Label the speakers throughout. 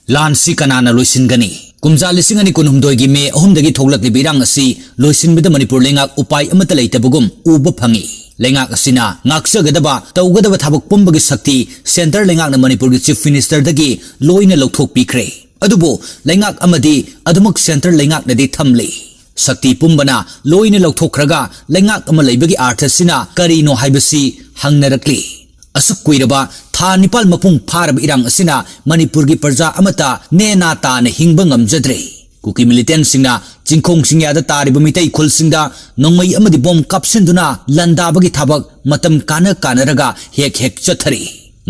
Speaker 1: Laan si Kanana LOISINGANI Kumja lisingani kunumdoigi me ahumdagi thoglakli birang asi loisinbida Manipur lengak upai amata leitabugum uba phangi lengak asina ngaksagadaba tawgadaba thabak pumbagi sakti center lengak na Manipur gi chief minister dagi loina lokthok pikre adubo lengak amadi adumak center lengak nadi thamli sakti pumbana loina lokthokraga lengak ama leibagi arthasina karino haibasi hangnarakli asuk kuiraba tha nipal mapung pharab irang asina Manipur gi parja amata nena ta na hingba ngamjadre kuki militant singna chingkhong singya da tariba mitai khul singda nongmai amadi bom kapsinduna landa bagi thabak matam kana raga hek chathari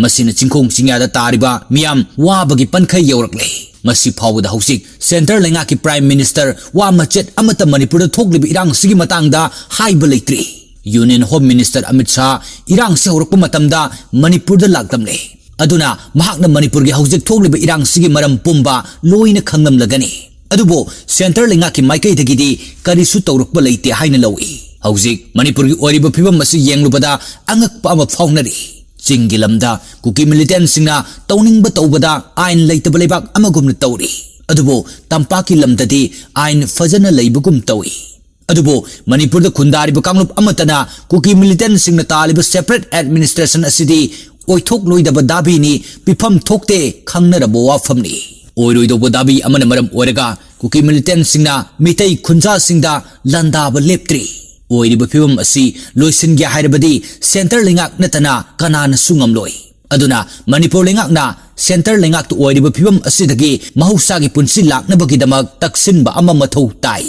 Speaker 1: masina chingkhong singya da tariba miam wa bagi pankhai yaurakle masi phawda hausik center lenga ki prime minister wa machet amata Manipur da thoglibi irang sigi matangda haiba leitri Union Home Minister Amit Shah irang se horokpa matamda Manipur da lagtamle aduna mahakna Manipur gi haujik thogliba irang sigi maram pumba loina khangnam lagani adubo center lenga ki maikai dagidi karisu tawrukba leite haina lawi haujik Manipur gi oriba phibam masi yenglubada angakpa ama phawnari chingilamda kuki militant singna tawningba tawbada ain leitaba lebak amagumna tawri adubo tampaki lamdadi ain fajana leibugum tawi adubo Manipur da khundariba kanglup amatana kuki militant singna taliba separate administration asidi oithok loidaba dabi ni pifam thokte khangnarabo wafamni oiroidobo dabi amana maram oraga kuki militant singna mitai khunja singda landaba leptri oiriba phibam asi loisingia hairabadi center lengak natana kanana sungamloi aduna Manipur lengak na center lengak tu oiriba phibam asidagi mahusagi punsi laknabagi damak taksinba ama mathau tai